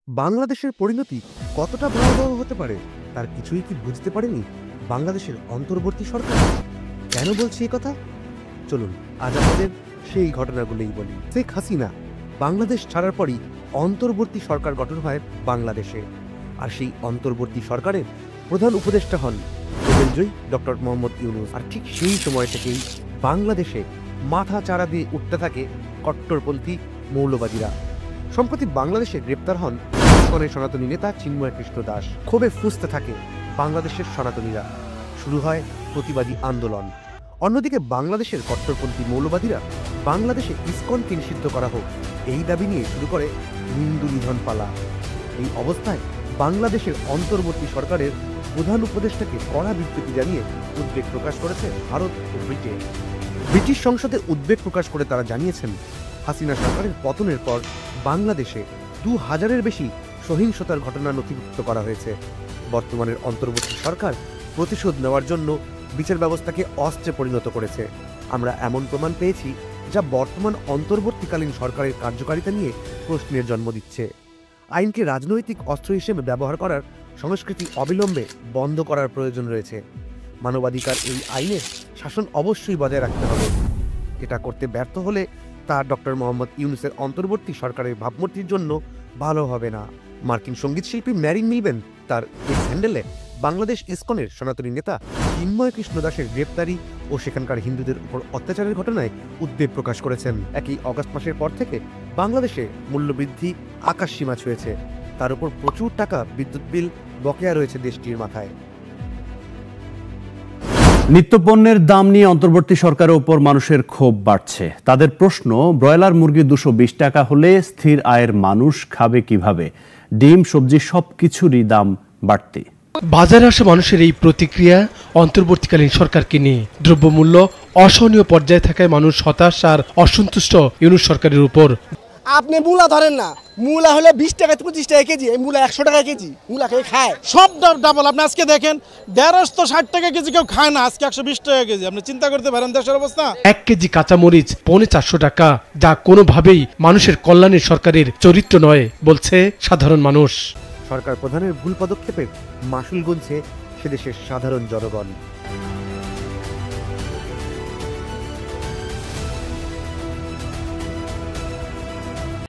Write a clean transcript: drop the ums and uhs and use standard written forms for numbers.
বাংলাদেশের পরিণতি কতটা ভয়াবহ হতে পারে তার কিছুই কি বুঝতে পারেনি বাংলাদেশের অন্তর্বর্তী সরকার? কেন বলছি এই কথা? চলুন আজ আমাদের সেই ঘটনাগুলোই বলি। শেখ হাসিনা বাংলাদেশ ছাড়ার পরই অন্তর্বর্তী সরকার গঠন হয় বাংলাদেশে, আর সেই অন্তর্বর্তী সরকারের প্রধান উপদেষ্টা হন নোবেলজয়ী ডক্টর মোহাম্মদ ইউনূস। আর ঠিক সেই সময় থেকেই বাংলাদেশে মাথা চারা দিয়ে উঠতে থাকে কট্টরপন্থী মৌলবাদীরা। সম্প্রতি বাংলাদেশে গ্রেপ্তার হন ইসকনের সনাতনী নেতা চিন্ময় কৃষ্ণ দাস। ক্ষোভে ফুঁসতে থাকে বাংলাদেশের সনাতনীরা, শুরু হয় প্রতিবাদী আন্দোলন। অন্যদিকে বাংলাদেশের কট্টরপন্থী মৌলবাদীরা বাংলাদেশে ইসকনকে নিষিদ্ধ করা হোক এই দাবি নিয়ে শুরু করে হিন্দু নিধন পালা। এই অবস্থায় বাংলাদেশের অন্তর্বর্তী সরকারের প্রধান উপদেষ্টাকে কড়া বিবৃতি জানিয়ে উদ্বেগ প্রকাশ করেছে ভারত ও ব্রিটেন। ব্রিটিশ সংসদে উদ্বেগ প্রকাশ করে তারা জানিয়েছেন, হাসিনা সরকারের পতনের পর বাংলাদেশে 2000-এর বেশি সহিংসতার ঘটনা নথিভুক্ত করা হয়েছে। বর্তমানের অন্তর্বর্তী সরকার প্রতিশোধ নেওয়ার জন্য বিচার ব্যবস্থাকে অস্ত্রে পরিণত করেছে। আমরা এমন প্রমাণ পেয়েছি যা বর্তমান অন্তর্বর্তীকালীন সরকারের কার্যকারিতা নিয়ে প্রশ্নের জন্ম দিচ্ছে। আইনকে রাজনৈতিক অস্ত্র হিসেবে ব্যবহার করার সংস্কৃতি অবিলম্বে বন্ধ করার প্রয়োজন রয়েছে। মানবাধিকার এই আইনের শাসন অবশ্যই বজায় রাখতে হবে। এটা করতে ব্যর্থ হলে তা ডক্টর মোহাম্মদ ইউনূসের অন্তর্বর্তী সরকারের ভাবমূর্তির জন্য ভালো হবে না। মার্কিন সঙ্গীত শিল্পী ম্যারিন মিলবেন তার এক্স হ্যান্ডেলে বাংলাদেশ ইসকনের সনাতনী নেতা চিন্ময় কৃষ্ণ দাসের গ্রেপ্তারি ও সেখানকার হিন্দুদের উপর অত্যাচারের ঘটনায় উদ্বেগ প্রকাশ করেছেন। একই অগাস্ট মাসের পর থেকে বাংলাদেশে মূল্যবৃদ্ধি আকাশ সীমা ছুঁয়েছে। তার উপর প্রচুর টাকা বিদ্যুৎ বিল বকেয়া রয়েছে দেশটির মাথায়। নিত্যপণ্যের দাম নিয়ে অন্তর্বর্তী সরকারের উপর মানুষের ক্ষোভ বাড়ছে। তাদের প্রশ্ন, ব্রয়লার মুরগি 220 টাকা হলে স্থির আয়ের মানুষ খাবে কিভাবে? ডিম, সবজি সবকিছুরই দাম বাড়তি। বাজারে আসা মানুষের এই প্রতিক্রিয়া অন্তর্বর্তীকালীন সরকারকে নিয়ে। দ্রব্যমূল্য অসহনীয় পর্যায়ে থাকায় মানুষ হতাশ আর অসন্তুষ্ট ইউনূস সরকারের উপর। আপনি মূলা ধরেন না, মূলা হলে 20 টাকা 25 টাকা কেজি, এই মূলা 100 টাকা কেজি। মূলা খেয়ে খায় সব ডাবল। আপনি আজকে দেখেন 150 টাকা কেজি কেউ খায় না, আজকে 120 টাকা কেজি। আপনি চিন্তা করতে পারেন দেশের অবস্থা। 1 কেজি কাঁচামরিচ 450 টাকা, যা কোনোভাবেই মানুষের কল্যাণের সরকারের চরিত্র নয় বলছে সাধারণ মানুষ। সরকার প্রধানের ভুল পদক্ষেপের মাসুল গুনছে সেদেশের সাধারণ জনগণ।